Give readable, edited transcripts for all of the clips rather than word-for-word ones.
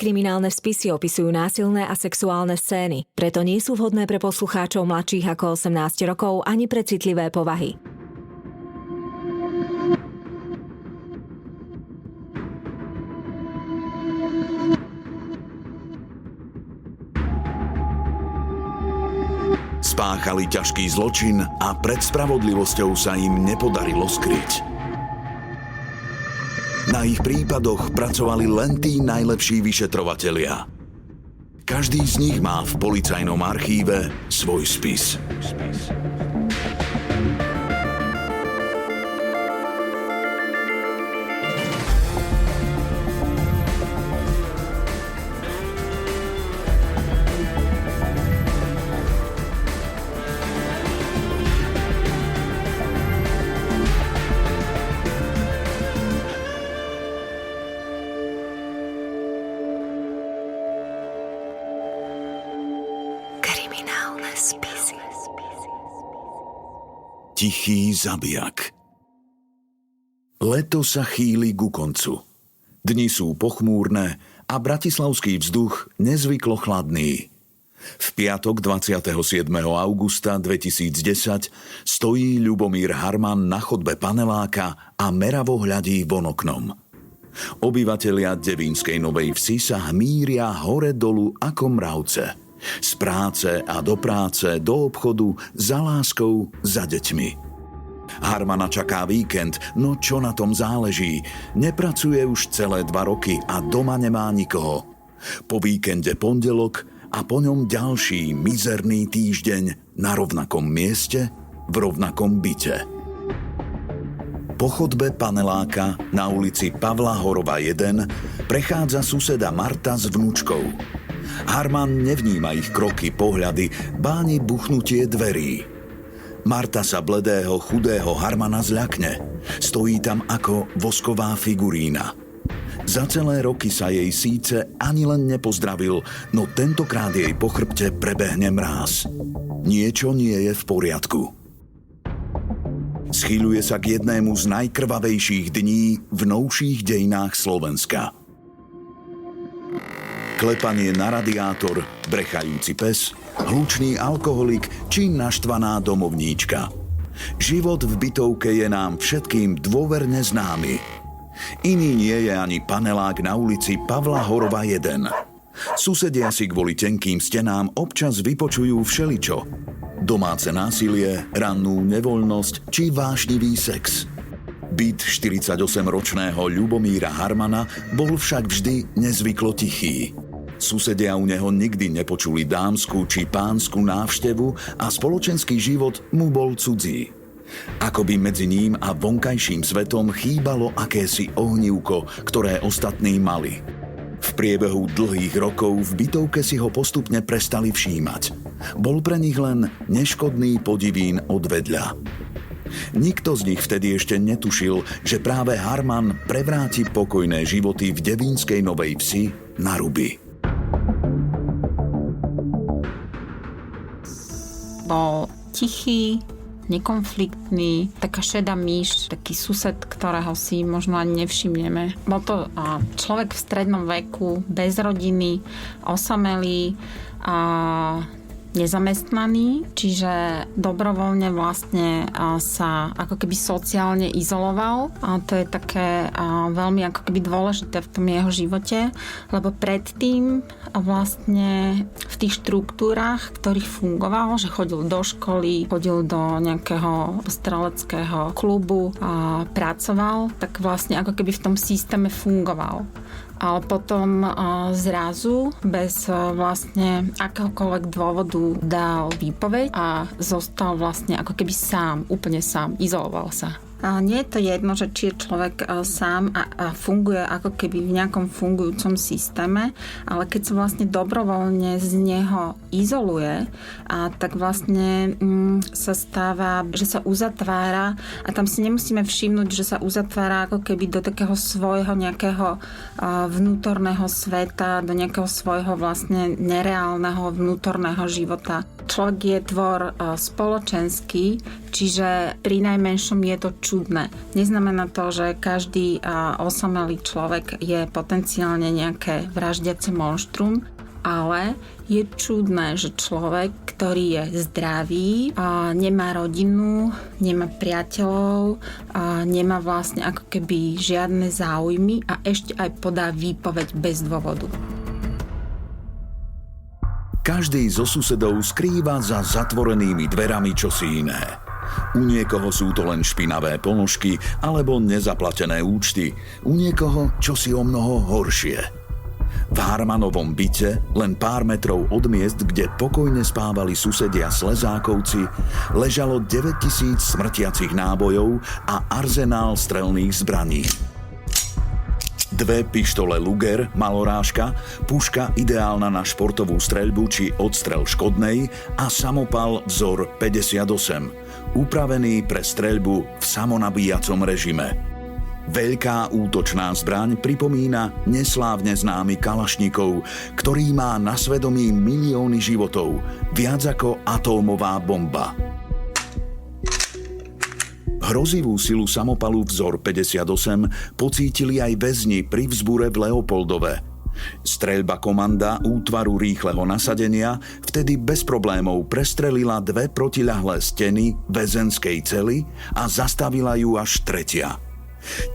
Kriminálne spisy opisujú násilné a sexuálne scény, preto nie sú vhodné pre poslucháčov mladších ako 18 rokov ani pre citlivé povahy. Spáchali ťažký zločin a pred spravodlivosťou sa im nepodarilo skryť. Na ich prípadoch pracovali len tí najlepší vyšetrovatelia. Každý z nich má v policajnom archíve svoj spis. Tichý zabijak. Leto sa chýli ku koncu. Dni sú pochmúrne a bratislavský vzduch nezvyklo chladný. V piatok 27. augusta 2010 stojí Ľubomír Harman na chodbe paneláka a meravo hľadí von oknom. Obyvatelia Devínskej Novej Vsi sa hmíria hore dolu ako mravce. Z práce a do práce, do obchodu, za láskou, za deťmi. Harmana čaká víkend, no čo na tom záleží? Nepracuje už celé 2 roky a doma nemá nikoho. Po víkende pondelok a po ňom ďalší mizerný týždeň na rovnakom mieste, v rovnakom byte. Po chodbe paneláka na ulici Pavla Horova 1 prechádza suseda Marta s vnúčkou. Harman nevníma ich kroky, pohľady, báni buchnutie dverí. Marta sa bledého, chudého Harmana zľakne. Stojí tam ako vosková figurína. Za celé roky sa jej síce ani len nepozdravil, no tentokrát jej po chrbte prebehne mráz. Niečo nie je v poriadku. Schyľuje sa k jednému z najkrvavejších dní v novších dejinách Slovenska. Klepanie na radiátor, brechajúci pes, hlučný alkoholik či naštvaná domovníčka. Život v bytovke je nám všetkým dôverne známy. Iný nie je ani panelák na ulici Pavla Horova 1. Susedia si kvôli tenkým stenám občas vypočujú všeličo. Domáce násilie, rannú nevoľnosť či vášnivý sex. Byt 48-ročného Ľubomíra Harmana bol však vždy nezvyklo tichý. Susedia u neho nikdy nepočuli dámsku či pánsku návštevu a spoločenský život mu bol cudzí. Akoby medzi ním a vonkajším svetom chýbalo akési ohnívko, ktoré ostatní mali. V priebehu dlhých rokov v bytovke si ho postupne prestali všímať. Bol pre nich len neškodný podivín odvedľa. Nikto z nich vtedy ešte netušil, že práve Harman prevráti pokojné životy v Devínskej Novej Vsi na ruby. Bol tichý, nekonfliktný, taká šedá myš, taký sused, ktorého si možno ani nevšimneme. Bol to človek v strednom veku, bez rodiny, osamelý a nezamestnaný, čiže dobrovoľne vlastne sa ako keby sociálne izoloval. A to je také veľmi ako keby dôležité v tom jeho živote, lebo predtým vlastne v tých štruktúrach, ktorých fungoval, že chodil do školy, chodil do nejakého streleckého klubu a pracoval, tak vlastne ako keby v tom systéme fungoval. Ale potom zrazu bez vlastne akéhokoľvek dôvodu dal výpoveď a zostal vlastne ako keby sám, úplne sám, izoloval sa. A nie je to jedno, že či je človek sám a funguje ako keby v nejakom fungujúcom systéme, ale keď sa vlastne dobrovoľne z neho izoluje, tak vlastne sa stáva, že sa uzatvára a tam si nemusíme všimnúť, že sa uzatvára ako keby do takého svojho nejakého vnútorného sveta, do nejakého svojho vlastne nereálneho vnútorného života. človek je tvor spoločenský, čiže pri najmenšom je to čudné. Neznamená to, že každý osamelý človek je potenciálne nejaké vraždiace monštrum, ale je čudné, že človek, ktorý je zdravý, nemá rodinu, nemá priateľov, nemá vlastne ako keby žiadne záujmy a ešte aj podá výpoveď bez dôvodu. Každý zo susedov skrýva za zatvorenými dverami čosi iné. U niekoho sú to len špinavé ponožky alebo nezaplatené účty. U niekoho čosi o mnoho horšie. V Harmanovom byte, len pár metrov od miest, kde pokojne spávali susedia Slezákovci, ležalo 9000 smrtiacich nábojov a arzenál strelných zbraní. 2 pištole Luger, malorážka, puška ideálna na športovú streľbu či odstrel škodnej a samopal vzor 58, upravený pre streľbu v samonabíjacom režime. Veľká útočná zbraň pripomína neslávne známy Kalašnikov, ktorý má na svedomí milióny životov, viac ako atómová bomba. Hrozivú silu samopalu vzor 58 pocítili aj väzni pri vzbure v Leopoldove. Streľba komanda útvaru rýchleho nasadenia vtedy bez problémov prestrelila 2 protiľahlé steny väzenskej cely a zastavila ju až 3.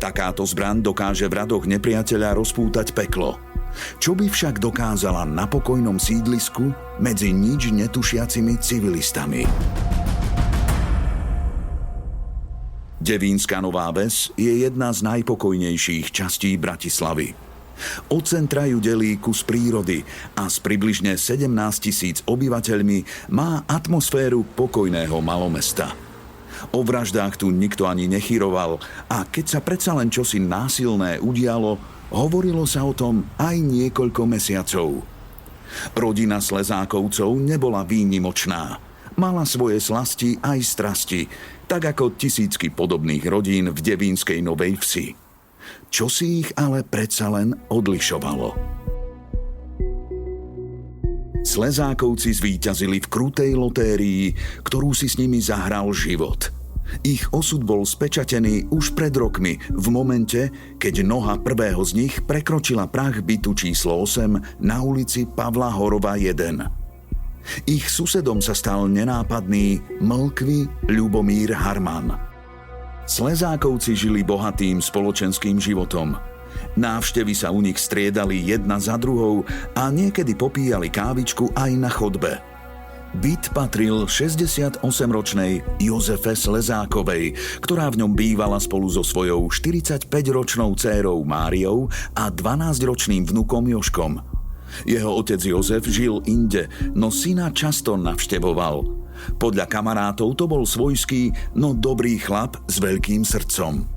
Takáto zbraň dokáže v radoch nepriateľa rozpútať peklo. Čo by však dokázala na pokojnom sídlisku medzi nič netušiacimi civilistami? Devínska Nová Ves je jedna z najpokojnejších častí Bratislavy. Od centra ju delí kus prírody a s približne 17 000 obyvateľmi má atmosféru pokojného malomesta. O vraždách tu nikto ani nechyroval a keď sa predsa len čosi násilné udialo, hovorilo sa o tom aj niekoľko mesiacov. Rodina Slezákovcov nebola výnimočná. Mala svoje slasti aj strasti, tak ako tisícky podobných rodín v devínskej Novej Vsi. Čo si ich ale predsa len odlišovalo? Slezákovci zvíťazili v krutej lotérii, ktorú si s nimi zahral život. Ich osud bol spečatený už pred rokmi, v momente, keď noha prvého z nich prekročila prah bytu číslo 8 na ulici Pavla Horova 1. Ich susedom sa stal nenápadný, mlkvý Ľubomír Harman. Slezákovci žili bohatým spoločenským životom. Návštevy sa u nich striedali jedna za druhou a niekedy popíjali kávičku aj na chodbe. Byt patril 68-ročnej Jozefe Slezákovej, ktorá v ňom bývala spolu so svojou 45-ročnou dcérou Máriou a 12-ročným vnukom Jožkom. Jeho otec Jozef žil inde, no syna často navštevoval. Podľa kamarátov to bol svojský, no dobrý chlap s veľkým srdcom.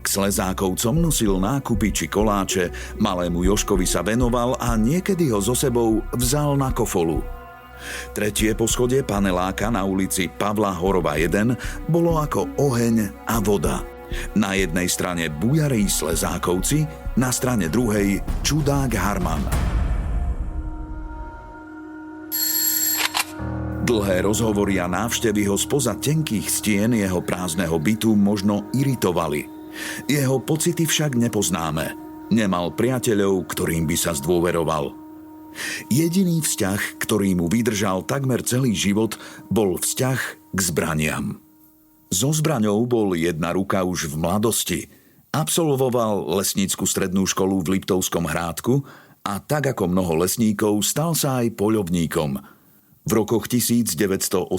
K Slezákovcom nosil nákupy či koláče, malému Jožkovi sa venoval a niekedy ho so sebou vzal na kofolu. 3. poschodie paneláka na ulici Pavla Horova 1 bolo ako oheň a voda. Na jednej strane bujarí Slezákovci, na strane druhej čudák Harman. Dlhé rozhovory a návštevy ho spoza tenkých stien jeho prázdneho bytu možno iritovali. Jeho pocity však nepoznáme. Nemal priateľov, ktorým by sa zdôveroval. Jediný vzťah, ktorý mu vydržal takmer celý život, bol vzťah k zbraniam. So zbraňou bol jedna ruka už v mladosti. Absolvoval lesnícku strednú školu v Liptovskom Hrádku a tak ako mnoho lesníkov stal sa aj poľovníkom. V rokoch 1981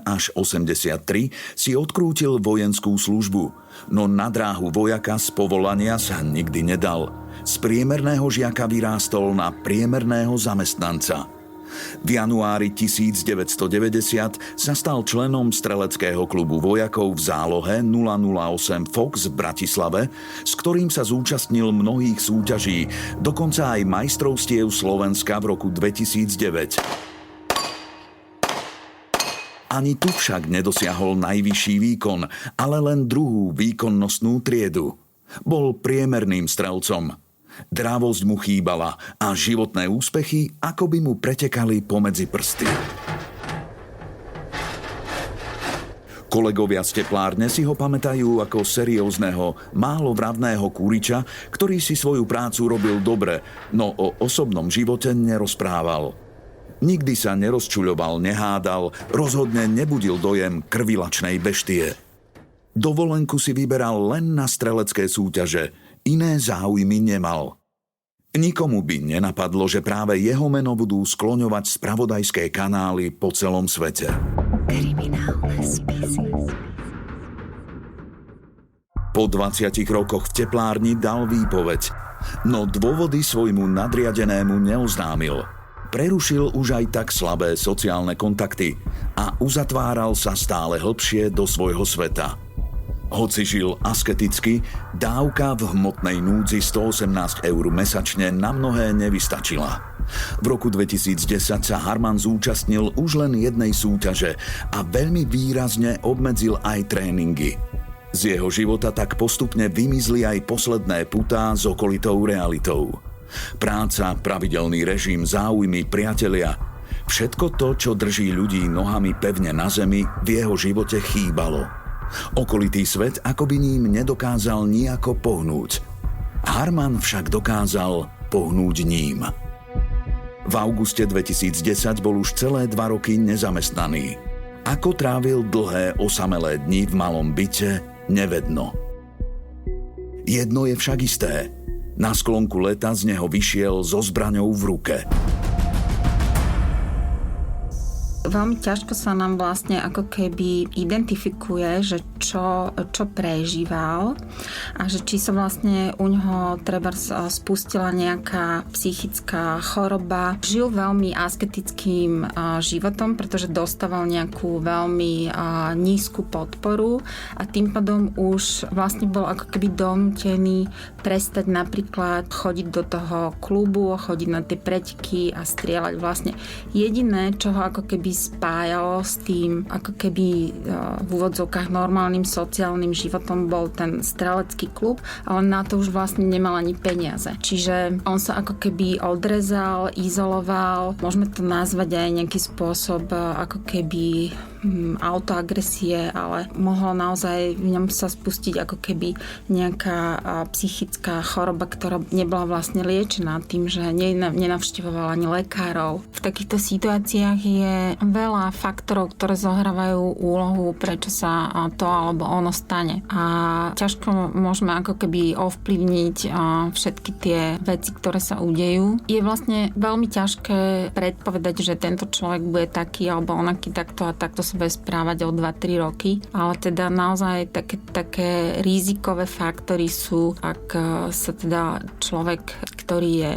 až 83 si odkrútil vojenskú službu, no na dráhu vojaka z povolania sa nikdy nedal. Z priemerného žiaka vyrástol na priemerného zamestnanca. V januári 1990 sa stal členom streleckého klubu vojakov v zálohe 008 Fox v Bratislave, s ktorým sa zúčastnil mnohých súťaží, dokonca aj majstrovstiev Slovenska v roku 2009. Ani tu však nedosiahol najvyšší výkon, ale len druhú výkonnostnú triedu. Bol priemerným strelcom. Drávosť mu chýbala a životné úspechy akoby mu pretekali pomedzi prsty. Kolegovia z teplárne si ho pamätajú ako seriózneho, málo vravného kúriča, ktorý si svoju prácu robil dobre, no o osobnom živote nerozprával. Nikdy sa nerozčuľoval, nehádal, rozhodne nebudil dojem krvilačnej beštie. Dovolenku si vyberal len na strelecké súťaže, iné záujmy nemal. Nikomu by nenapadlo, že práve jeho meno budú skloňovať spravodajské kanály po celom svete. Kriminálne spisy. Po 20 rokoch v teplárni dal výpoveď, no dôvody svojmu nadriadenému neoznámil. Prerušil už aj tak slabé sociálne kontakty a uzatváral sa stále hlbšie do svojho sveta. Hoci žil asketicky, dávka v hmotnej núdzi 118 eur mesačne na mnohé nevystačila. V roku 2010 sa Harman zúčastnil už len jednej súťaže a veľmi výrazne obmedzil aj tréningy. Z jeho života tak postupne vymizli aj posledné putá s okolitou realitou. Práca, pravidelný režim, záujmy, priatelia. Všetko to, čo drží ľudí nohami pevne na zemi, v jeho živote chýbalo. Okolitý svet akoby ním nedokázal nijako pohnúť. Harman však dokázal pohnúť ním. V auguste 2010 bol už celé 2 roky nezamestnaný. Ako trávil dlhé osamelé dni v malom byte, nevedno. Jedno je však isté. Na sklonku leta z neho vyšiel so zbraňou v ruke. Veľmi ťažko sa nám vlastne ako keby identifikuje, že čo prežíval a že či sa vlastne u ňoho treba spustila nejaká psychická choroba. Žil veľmi asketickým životom, pretože dostával nejakú veľmi nízku podporu a tým pádom už vlastne bol ako keby donútený prestať napríklad chodiť do toho klubu, chodiť na tie preteky a strieľať. Vlastne jediné, čo ho ako keby spájalo s tým ako keby v úvodzovkách normálnym sociálnym životom bol ten strelecký klub, ale na to už vlastne nemal ani peniaze. Čiže on sa ako keby odrezal, izoloval, môžeme to nazvať aj nejaký spôsob ako keby autoagresie, ale mohlo naozaj v ňom sa spustiť ako keby nejaká psychická choroba, ktorá nebola vlastne liečená tým, že nenavštevoval ani lekárov. V takýchto situáciách je veľa faktorov, ktoré zohrávajú úlohu, prečo sa to alebo ono stane. A ťažko môžeme ako keby ovplyvniť všetky tie veci, ktoré sa udejú. Je vlastne veľmi ťažké predpovedať, že tento človek bude taký alebo onaký takto a takto sa bude správať o 2-3 roky, ale teda naozaj také rizikové faktory sú, ak sa teda človek, ktorý je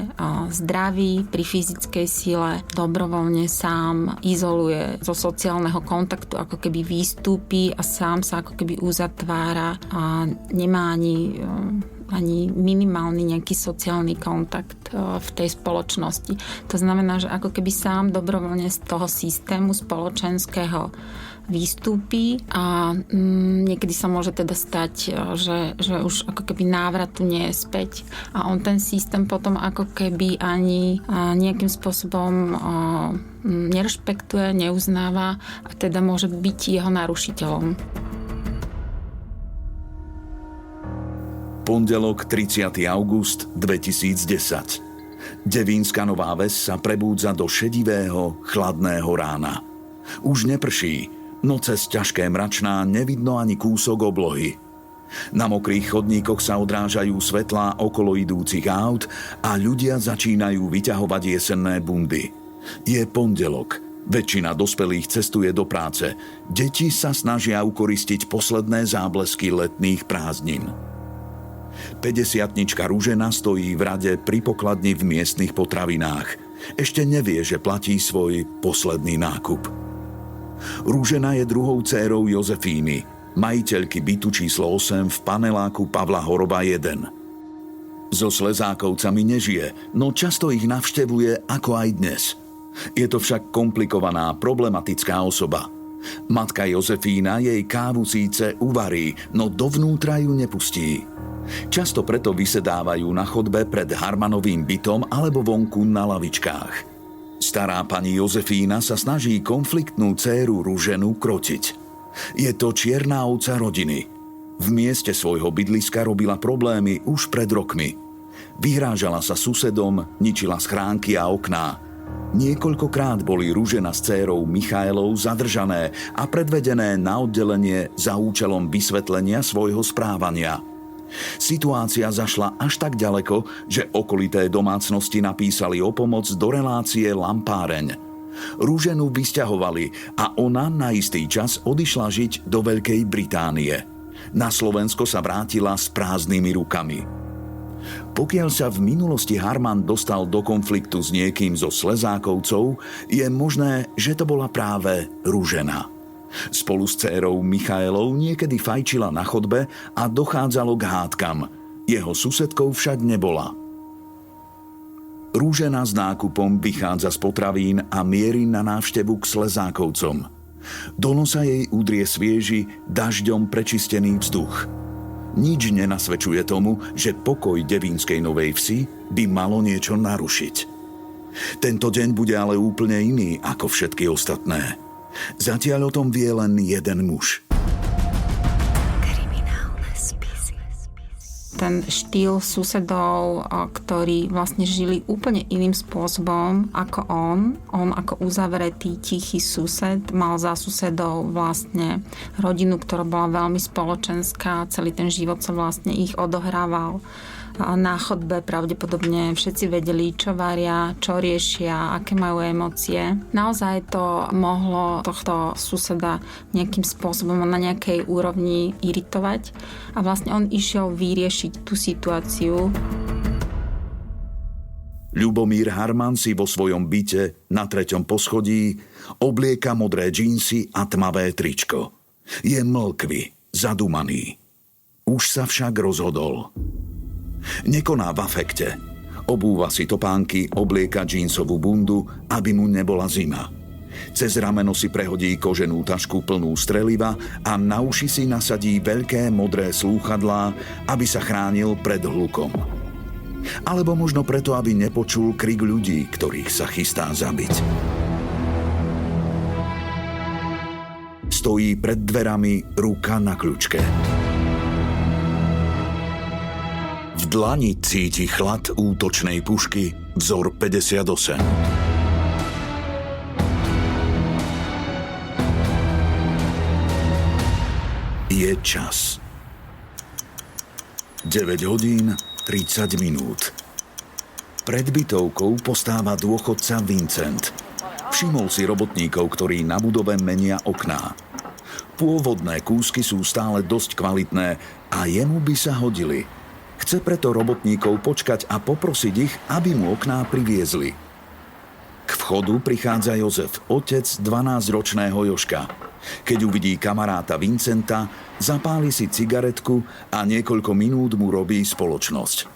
zdravý, pri fyzickej sile, dobrovoľne sám izoluje zo sociálneho kontaktu, ako keby výstupí a sám sa ako keby uzatvára a nemá ani minimálny nejaký sociálny kontakt v tej spoločnosti. To znamená, že ako keby sám dobrovoľne z toho systému spoločenského výstupí a niekedy sa môže teda stať, že už ako keby návratu nie je späť a on ten systém potom ako keby ani nejakým spôsobom nerešpektuje, neuznáva a teda môže byť jeho narušiteľom. Pondelok 30. august 2010. Devínska Nová Ves sa prebúdza do šedivého, chladného rána. Už neprší, no cez ťažké mračná nevidno ani kúsok oblohy. Na mokrých chodníkoch sa odrážajú svetlá okolo idúcich aut a ľudia začínajú vyťahovať jesenné bundy. Je pondelok. Väčšina dospelých cestuje do práce. Deti sa snažia ukoristiť posledné záblesky letných prázdnin. 50-tnička Ružena stojí v rade pri pokladni v miestnych potravinách. Ešte nevie, že platí svoj posledný nákup. Ružena je druhou dcérou Jozefíny, majiteľky bytu číslo 8 v paneláku Pavla Horoba 1. So Slezákovcami nežije, no často ich navštevuje ako aj dnes. Je to však komplikovaná, problematická osoba. Matka Jozefína jej kávu síce uvarí, no dovnútra ju nepustí. Často preto vysedávajú na chodbe pred Harmanovým bytom alebo vonku na lavičkách. Stará pani Jozefína sa snaží konfliktnú dcéru Ruženu krotiť. Je to čierna ovca rodiny. V mieste svojho bydliska robila problémy už pred rokmi. Vyhrážala sa susedom, ničila schránky a okná. Niekoľkokrát boli Ružena s dcérou Michaelou zadržané a predvedené na oddelenie za účelom vysvetlenia svojho správania. Situácia zašla až tak ďaleko, že okolité domácnosti napísali o pomoc do relácie Lampáreň. Ruženu vysťahovali a ona na istý čas odišla žiť do Veľkej Británie. Na Slovensko sa vrátila s prázdnymi rukami. Pokiaľ sa v minulosti Harman dostal do konfliktu s niekým zo Slezákovcov, je možné, že to bola práve Ružena. Spolu s dcérou Michaelou niekedy fajčila na chodbe a dochádzalo k hádkam. Jeho susedkou však nebola. Ružena s nákupom vychádza z potravín a mierí na návštevu k Slezákovcom. Do nosa jej udrie svieži, dažďom prečistený vzduch. Nič nenasvedčuje tomu, že pokoj Devínskej Novej Vsi by malo niečo narušiť. Tento deň bude ale úplne iný ako všetky ostatné. Zatiaľ o tom vie len jeden muž. Ten štýl susedov, ktorí vlastne žili úplne iným spôsobom ako on. On ako uzavretý, tichý sused mal za susedov vlastne rodinu, ktorá bola veľmi spoločenská. Celý ten život sa vlastne ich odohrával na chodbe. Pravdepodobne všetci vedeli, čo varia, čo riešia, aké majú emócie. Naozaj to mohlo tohto suseda nejakým spôsobom na nejakej úrovni iritovať a vlastne on išiel vyriešiť tú situáciu. Ľubomír Harman si vo svojom byte na 3. poschodí oblieka modré džínsy a tmavé tričko. Je mlkvý, zadumaný. Už sa však rozhodol. Nekoná v afekte. Obúva si topánky, oblieka džínsovú bundu, aby mu nebola zima. Cez rameno si prehodí koženú tašku plnú streliva a na uši si nasadí veľké modré slúchadlá, aby sa chránil pred hlukom. Alebo možno preto, aby nepočul krik ľudí, ktorých sa chystá zabiť. Stojí pred dverami, ruka na kľučke. V dlani cíti chlad útočnej pušky vzor 58. Je čas. 9 hodín 30 minút. Pred bytovkou postáva dôchodca Vincent. Všimol si robotníkov, ktorí na budove menia okná. Pôvodné kúsky sú stále dosť kvalitné a jemu by sa hodili. Chce preto robotníkov počkať a poprosiť ich, aby mu okná priviezli. K vchodu prichádza Jozef, otec 12-ročného Jožka. Keď uvidí kamaráta Vincenta, zapáli si cigaretku a niekoľko minút mu robí spoločnosť.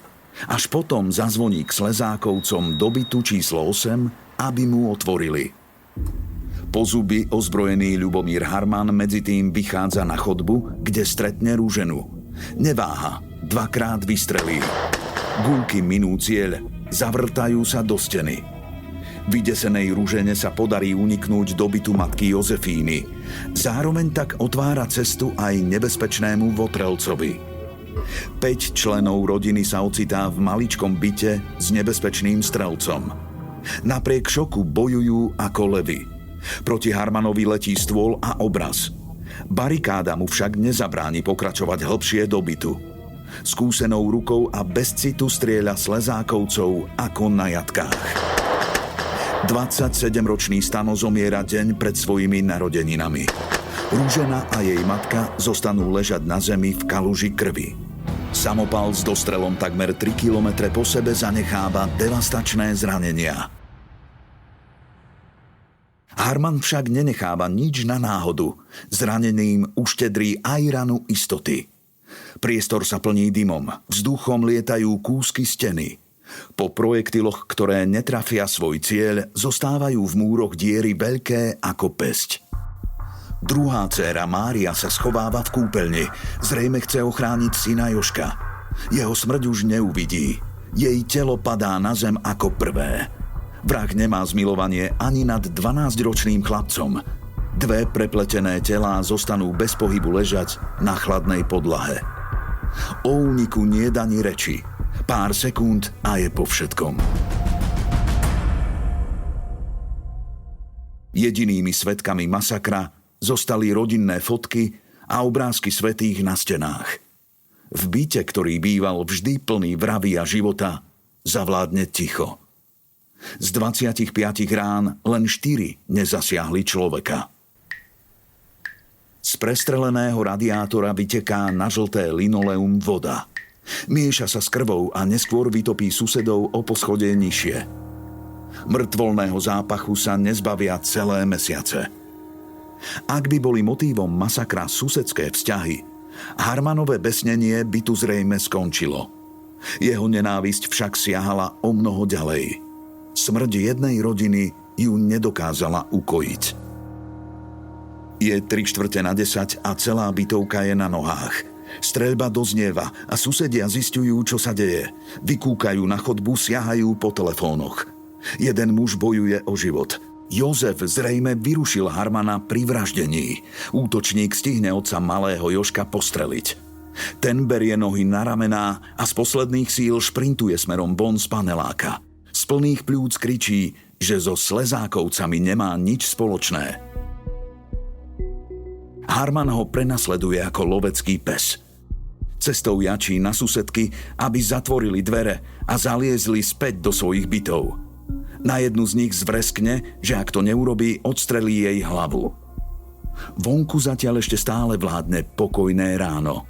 Až potom zazvoní k Slezákovcom do bytu číslo 8, aby mu otvorili. Po zuby ozbrojený Ľubomír Harman medzitým vychádza na chodbu, kde stretne Ruženu. Neváha, dvakrát vystrelí. Guľky minú cieľ, zavrtajú sa do steny. Vydesenej Ružene sa podarí uniknúť do bytu matky Jozefíny. Zároveň tak otvára cestu aj nebezpečnému Votrelcovi. 5 členov rodiny sa ocitá v maličkom byte s nebezpečným strelcom. Napriek šoku bojujú ako levy. Proti Harmanovi letí stôl a obraz. Barikáda mu však nezabráni pokračovať hlbšie do bytu. Skúsenou rukou a bez citu strieľa Slezákovcov ako na jatkách. 27-ročný Stano zomiera deň pred svojimi narodeninami. Ružena a jej matka zostanú ležať na zemi v kaluži krvi. Samopal s dostrelom takmer 3 kilometre po sebe zanecháva devastačné zranenia. Harman však nenecháva nič na náhodu. Zraneným uštedrí aj ranu istoty. Priestor sa plní dymom, vzduchom lietajú kúsky steny. Po projektiloch, ktoré netrafia svoj cieľ, zostávajú v múroch diery veľké ako pesť. Druhá dcéra Mária sa schováva v kúpeľni. Zrejme chce ochrániť syna Jožka. Jeho smrť už neuvidí. Jej telo padá na zem ako prvé. Vrah nemá zmilovanie ani nad 12-ročným chlapcom. Dve prepletené telá zostanú bez pohybu ležať na chladnej podlahe. O úniku nie je ani reči. Pár sekúnd a je po všetkom. Jedinými svedkami masakra zostali rodinné fotky a obrázky svätých na stenách. V byte, ktorý býval vždy plný vravy a života, zavládne ticho. Z 25 rán len 4 nezasiahli človeka. Z prestreleného radiátora vyteká na žlté linoleum voda. Mieša sa s krvou a neskôr vytopí susedov o poschodie nižšie. Mŕtvolného zápachu sa nezbavia celé mesiace. Ak by boli motívom masakra susedské vzťahy, Harmanové besnenie by tu zrejme skončilo. Jeho nenávisť však siahala o mnoho ďalej. Smrť jednej rodiny ju nedokázala ukojiť. Je 9:45 a celá bytovka je na nohách. Streľba doznieva a susedia zisťujú, čo sa deje. Vykúkajú na chodbu, siahajú po telefónoch. Jeden muž bojuje o život. Jozef zrejme vyrušil Harmana pri vraždení. Útočník stihne otca malého Jožka postreliť. Ten berie nohy na ramená a z posledných síl šprintuje smerom von z paneláka. Z plných pľúc kričí, že so Slezákovcami nemá nič spoločné. Harman ho prenasleduje ako lovecký pes. Cestou jačí na susedky, aby zatvorili dvere a zaliezli späť do svojich bytov. Na jednu z nich zvreskne, že ak to neurobí, odstrelí jej hlavu. Vonku zatiaľ ešte stále vládne pokojné ráno.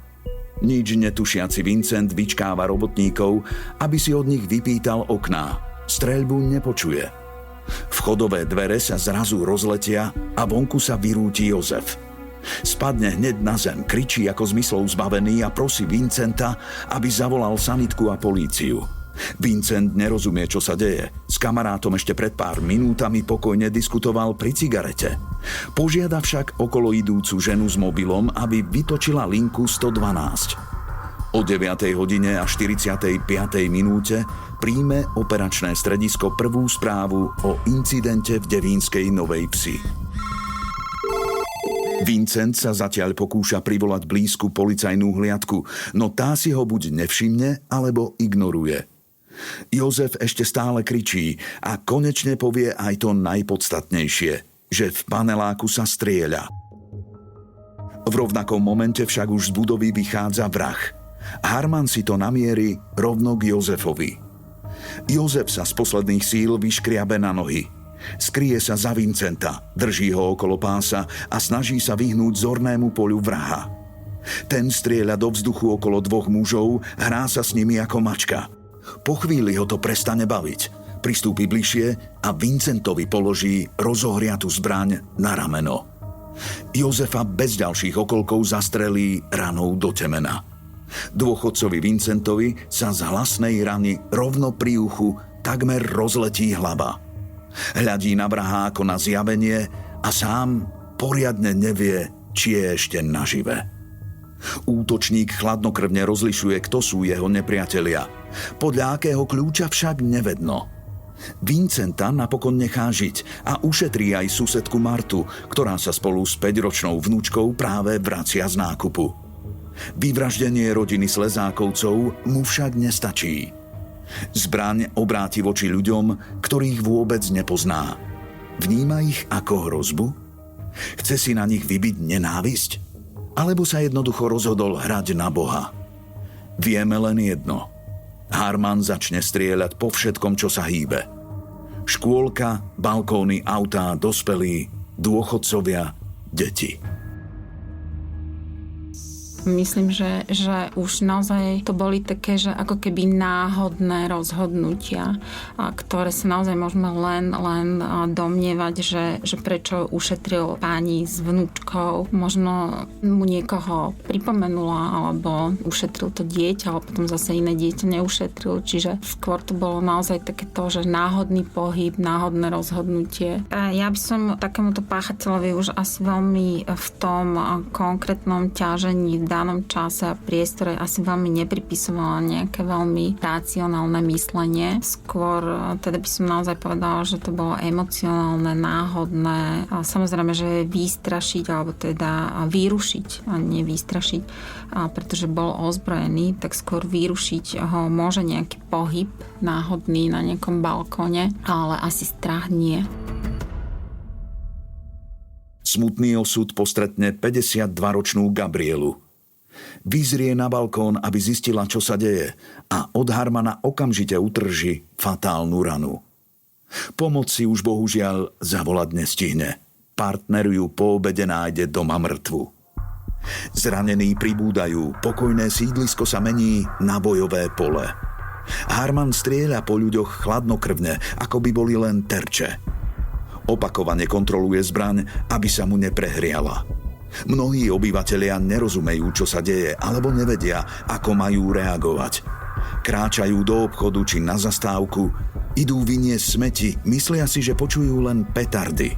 Nič netušiaci Vincent vyčkáva robotníkov, aby si od nich vypýtal okná. Streľbu nepočuje. Vchodové dvere sa zrazu rozletia a vonku sa vyrúti Jozef. Spadne hneď na zem, kričí ako zmyslov zbavený a prosí Vincenta, aby zavolal sanitku a políciu. Vincent nerozumie, čo sa deje. S kamarátom ešte pred pár minútami pokojne diskutoval pri cigarete. Požiada však okolo idúcu ženu s mobilom, aby vytočila linku 112. O 9:45 minúte príjme operačné stredisko prvú správu o incidente v Devínskej Novej Vsi. Vincent sa zatiaľ pokúša privolať blízku policajnú hliadku, no tá si ho buď nevšimne, alebo ignoruje. Jozef ešte stále kričí a konečne povie aj to najpodstatnejšie, že v paneláku sa strieľa. V rovnakom momente však už z budovy vychádza vrah. Harman si to namierí rovno k Jozefovi. Jozef sa z posledných síl vyškriabe na nohy. Skrie sa za Vincenta, drží ho okolo pása a snaží sa vyhnúť zornému poľu vraha. Ten strieľa do vzduchu okolo dvoch mužov, hrá sa s nimi ako mačka. Po chvíli ho to prestane baviť. Pristúpi bližšie a Vincentovi položí rozohriatú zbraň na rameno. Jozefa bez ďalších okolkov zastrelí ranou do temena. Dôchodcovi Vincentovi sa z hlasnej rany rovno pri uchu takmer rozletí hlava. Hľadí na vraha ako na zjavenie a sám poriadne nevie, či je ešte nažive. Útočník chladnokrvne rozlišuje, kto sú jeho nepriatelia. Podľa akého kľúča však nevedno. Vincenta napokon nechá žiť a ušetrí aj susedku Martu, ktorá sa spolu s 5-ročnou vnúčkou práve vracia z nákupu. Vyvraždenie rodiny Slezákovcov mu však nestačí. Zbraň obráti voči ľuďom, ktorých vôbec nepozná. Vníma ich ako hrozbu? Chce si na nich vybiť nenávisť? Alebo sa jednoducho rozhodol hrať na Boha? Vieme len jedno. Harman začne strieľať po všetkom, čo sa hýbe. Škôlka, balkóny, autá, dospelí, dôchodcovia, deti. Myslím, že už naozaj to boli také, že ako keby náhodné rozhodnutia, ktoré sa naozaj môžeme len domnievať, že prečo ušetril pani s vnúčkou. Možno mu niekoho pripomenula, alebo ušetril to dieťa, ale potom zase iné dieťa neušetril. Čiže skôr to bolo naozaj také to, že náhodný pohyb, náhodné rozhodnutie. Ja by som takémuto páchateľovi už asi veľmi v tom konkrétnom ťažení danom čase a priestore asi veľmi nepripisovala nejaké veľmi racionálne myslenie. Skôr teda by som naozaj povedala, že to bolo emocionálne, náhodné. A samozrejme, že vystrašiť alebo teda vyrušiť, a nie vystrašiť, pretože bol ozbrojený, tak skôr vyrušiť ho môže nejaký pohyb náhodný na nejakom balkóne, ale asi strach nie. Smutný osud postretne 52-ročnú Gabrielu. Vyzrie na balkón, aby zistila, čo sa deje, a od Harmana okamžite utrží fatálnu ranu. Pomoc si už bohužiaľ zavolať nestihne. Partner ju po obede nájde doma mŕtvu. Zranení pribúdajú, pokojné sídlisko sa mení na bojové pole. Harman strieľa po ľuďoch chladnokrvne, ako by boli len terče. Opakovane kontroluje zbraň, aby sa mu neprehriala. Mnohí obyvatelia nerozumejú, čo sa deje, alebo nevedia, ako majú reagovať. Kráčajú do obchodu či na zastávku, idú vyniesť smeti, myslia si, že počujú len petardy.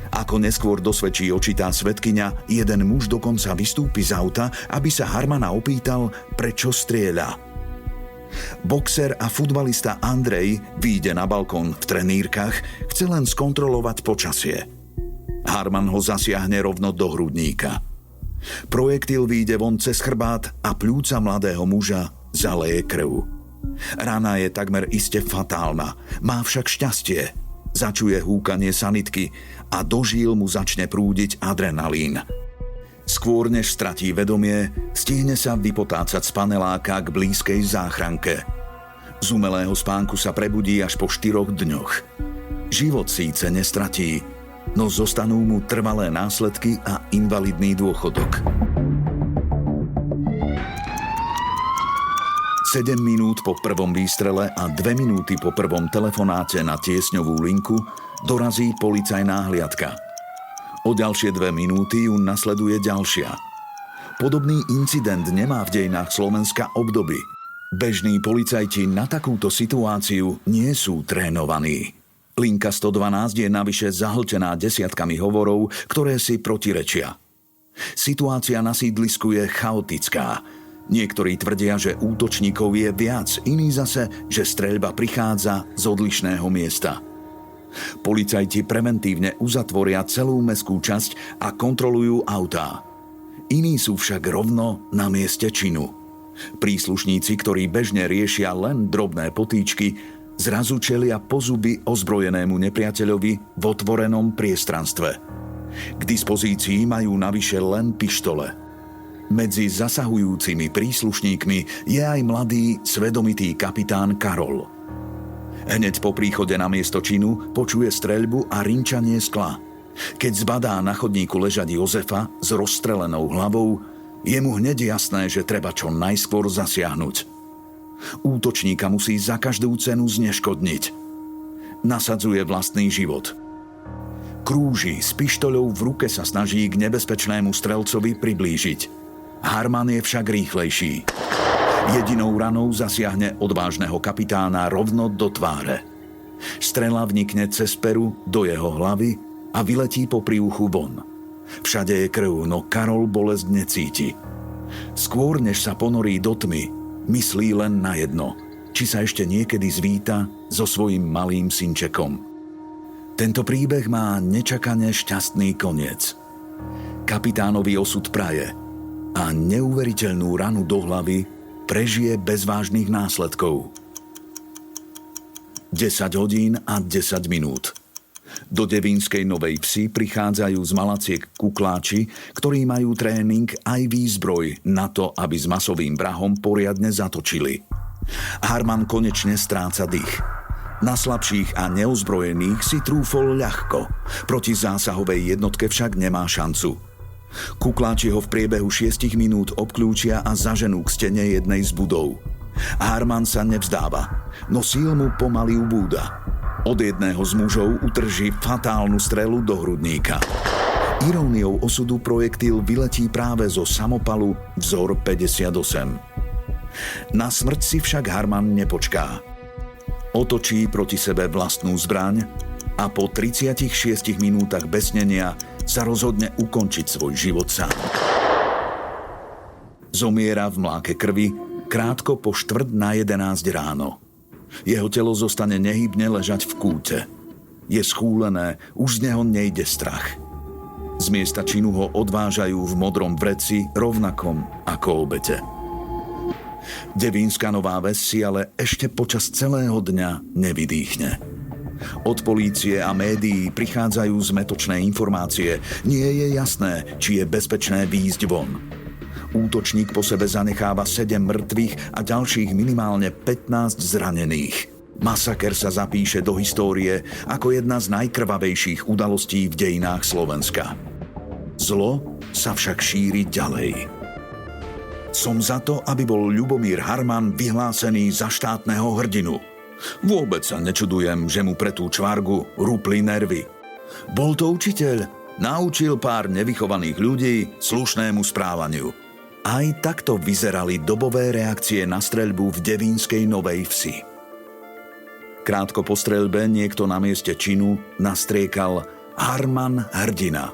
Ako neskôr dosvedčí očitá svedkyňa, jeden muž dokonca vystúpi z auta, aby sa Harmana opýtal, prečo strieľa. Boxer a futbalista Andrej vyjde na balkón v trenírkach, chce len skontrolovať počasie. Harman ho zasiahne rovno do hrudníka. Projektil vyjde von cez chrbát a pľúca mladého muža zaleje krv. Rana je takmer iste fatálna, má však šťastie. Začuje húkanie sanitky a do žíl mu začne prúdiť adrenalín. Skôr než stratí vedomie, stihne sa vypotácať z paneláka k blízkej záchranke. Z umelého spánku sa prebudí až po 4 dňoch. Život síce nestratí, no zostanú mu trvalé následky a invalidný dôchodok. 7 minút po prvom výstrele a 2 minúty po prvom telefonáte na tiesňovú linku dorazí policajná hliadka. O ďalšie 2 minúty ju nasleduje ďalšia. Podobný incident nemá v dejinách Slovenska obdoby. Bežní policajti na takúto situáciu nie sú trénovaní. Linka 112 je navyše zahltená desiatkami hovorov, ktoré si protirečia. Situácia na sídlisku je chaotická. Niektorí tvrdia, že útočníkov je viac, iní zase, že streľba prichádza z odlišného miesta. Policajti preventívne uzatvoria celú mestskú časť a kontrolujú autá. Iní sú však rovno na mieste činu. Príslušníci, ktorí bežne riešia len drobné potýčky, zrazu čelia po zuby ozbrojenému nepriateľovi v otvorenom priestranstve. K dispozícii majú navyše len pištole. Medzi zasahujúcimi príslušníkmi je aj mladý, svedomitý kapitán Karol. Hneď po príchode na miesto činu počuje streľbu a rinčanie skla. Keď zbadá na chodníku ležať Jozefa s rozstrelenou hlavou, je mu hneď jasné, že treba čo najskôr zasiahnuť. Útočníka musí za každú cenu zneškodniť. Nasadzuje vlastný život. Krúži, s pištoľou v ruke sa snaží k nebezpečnému strelcovi priblížiť. Harman je však rýchlejší. Jedinou ranou zasiahne odvážneho kapitána rovno do tváre. Strela vnikne cez peru do jeho hlavy a vyletí po príuchu von. Všade je krv, no Karol bolesť necíti. Skôr než sa ponorí do tmy, myslí len na jedno, či sa ešte niekedy zvíta so svojím malým synčekom. Tento príbeh má nečakane šťastný koniec. Kapitánovi osud praje a neuveriteľnú ranu do hlavy prežije bez vážnych následkov. 10 hodín a 10 minút. Do devínskej Novej Vsi prichádzajú z Malaciek kukláči, ktorí majú tréning aj výzbroj na to, aby s masovým vrahom poriadne zatočili. Harman konečne stráca dých. Na slabších a neozbrojených si trúfol ľahko, proti zásahovej jednotke však nemá šancu. Kukláči ho v priebehu 6 minút obklúčia a zaženú k stene jednej z budov. Harman sa nevzdáva, no síl mu pomaly ubúda. Od jedného z mužov utrží fatálnu strelu do hrudníka. Iróniou osudu projektil vyletí práve zo samopalu vzor 58. Na smrť si však Harman nepočká. Otočí proti sebe vlastnú zbraň a po 36 minútach besnenia sa rozhodne ukončiť svoj život sám. Zomiera v mláke krvi krátko po 10:45 ráno. Jeho telo zostane nehybne ležať v kúte. Je schúlené, už z neho nejde strach. Z miesta činu ho odvážajú v modrom vreci rovnakom ako obete. Devínska Nová Ves si ale ešte počas celého dňa nevydýchne. Od polície a médií prichádzajú zmätočné informácie. Nie je jasné, či je bezpečné výjsť von. Útočník po sebe zanecháva 7 mŕtvych a ďalších minimálne 15 zranených. Masaker sa zapíše do histórie ako jedna z najkrvavejších udalostí v dejinách Slovenska. Zlo sa však šíri ďalej. Som za to, aby bol Ľubomír Harman vyhlásený za štátneho hrdinu. Vôbec sa nečudujem, že mu pre tú čvargu rúpli nervy. Bol to učiteľ, naučil pár nevychovaných ľudí slušnému správaniu. Aj takto vyzerali dobové reakcie na streľbu v devínskej Novej Vsi. Krátko po streľbe niekto na mieste činu nastriekal Harman hrdina.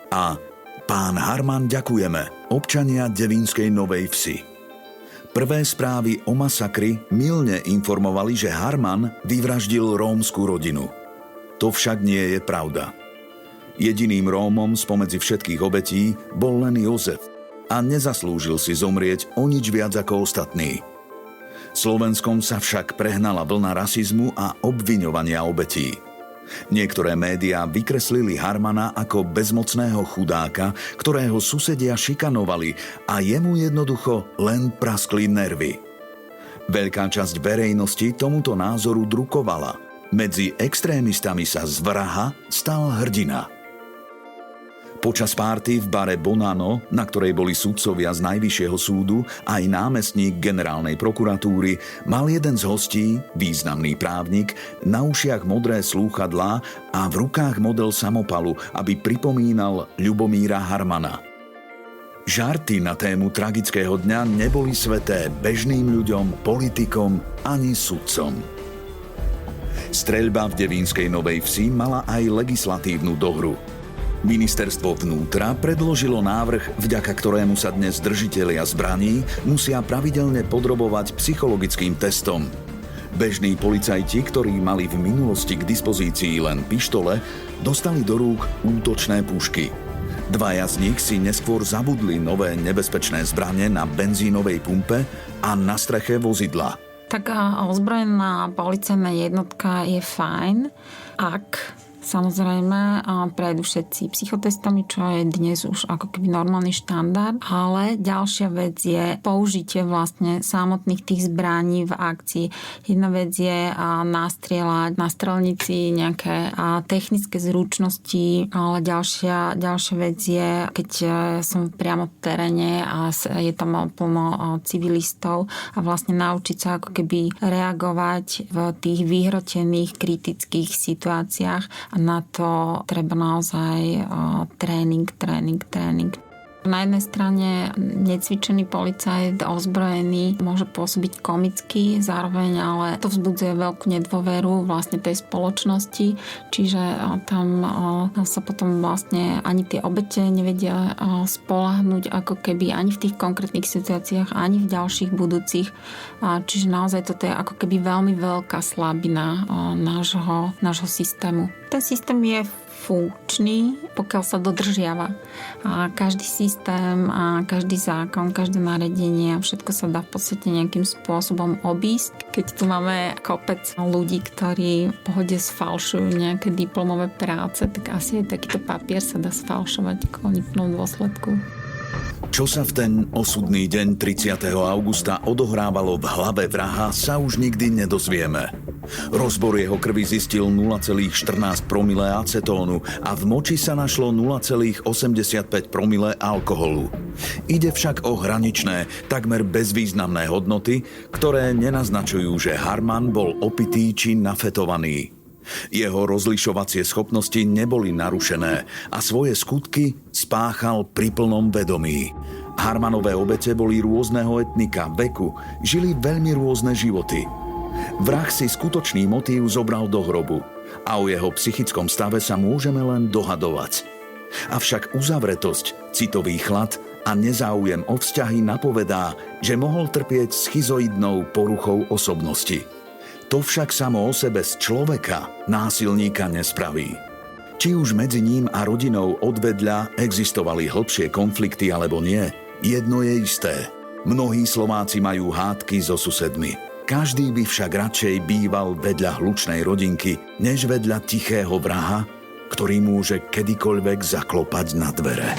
A pán Harman, ďakujeme, občania devínskej Novej Vsi. Prvé správy o masakri mylne informovali, že Harman vyvraždil rómsku rodinu. To však nie je pravda. Jediným Rómom spomedzi všetkých obetí bol len Jozef a nezaslúžil si zomrieť o nič viac ako ostatní. Slovenskom sa však prehnala vlna rasizmu a obviňovania obetí. Niektoré médiá vykreslili Harmana ako bezmocného chudáka, ktorého susedia šikanovali a jemu jednoducho len praskli nervy. Veľká časť verejnosti tomuto názoru drukovala. Medzi extrémistami sa z vraha stal hrdina. Počas párty v bare Bonano, na ktorej boli sudcovia z Najvyššieho súdu aj námestník generálnej prokuratúry, mal jeden z hostí, významný právnik, na ušiach modré slúchadlá a v rukách model samopalu, aby pripomínal Ľubomíra Harmana. Žarty na tému tragického dňa neboli sveté bežným ľuďom, politikom ani sudcom. Streľba v devínskej Novej Vsi mala aj legislatívnu dohru. Ministerstvo vnútra predložilo návrh, vďaka ktorému sa dnes držitelia zbraní musia pravidelne podrobovať psychologickým testom. Bežní policajti, ktorí mali v minulosti k dispozícii len pištole, dostali do rúk útočné pušky. Dvaja z nich si neskôr zabudli nové nebezpečné zbrane na benzínovej pumpe a na streche vozidla. Taká ozbrojená policajná jednotka je fajn, ak samozrejme prejdú všetci psychotestami, čo je dnes už ako keby normálny štandard, ale ďalšia vec je použitie vlastne samotných tých zbraní v akcii. Jedna vec je nastrieľať na strelnici nejaké technické zručnosti, ale ďalšia vec je, keď som priamo v teréne a je tam plno civilistov a vlastne naučiť sa ako keby reagovať v tých vyhrotených kritických situáciách. A na to treba naozaj tréning. Na jednej strane necvičený policajt, ozbrojený, môže pôsobiť komicky, zároveň ale to vzbudzuje veľkú nedôveru vlastne tej spoločnosti, čiže tam sa potom vlastne ani tie obete nevedia spoľahnúť ako keby ani v tých konkrétnych situáciách, ani v ďalších budúcich. Čiže naozaj toto je ako keby veľmi veľká slabina nášho systému. Ten systém je funkčný, pokiaľ sa dodržiava. A každý systém, a každý zákon, každé nariadenie, všetko sa dá v podstate nejakým spôsobom obísť. Keď tu máme kopec ľudí, ktorí v pohode sfalšujú nejaké diplomové práce, tak asi aj takýto papier sa dá sfalšovať v konečnom dôsledku. Čo sa v ten osudný deň 30. augusta odohrávalo v hlave vraha, sa už nikdy nedozvieme. Rozbor jeho krvi zistil 0,14 promile acetónu a v moči sa našlo 0,85 promile alkoholu. Ide však o hraničné, takmer bezvýznamné hodnoty, ktoré nenaznačujú, že Harman bol opitý či nafetovaný. Jeho rozlišovacie schopnosti neboli narušené a svoje skutky spáchal pri plnom vedomí. Harmanové obete boli rôzneho etnika, veku, žili veľmi rôzne životy. Vrah si skutočný motív zobral do hrobu a o jeho psychickom stave sa môžeme len dohadovať. Avšak uzavretosť, citový chlad a nezáujem o vzťahy napovedá, že mohol trpieť schizoidnou poruchou osobnosti. To však samo o sebe z človeka násilníka nespraví. Či už medzi ním a rodinou odvedľa existovali hlbšie konflikty alebo nie, jedno je isté. Mnohí Slováci majú hádky so susedmi. Každý by však radšej býval vedľa hlučnej rodinky, než vedľa tichého vraha, ktorý môže kedykoľvek zaklopať na dvere.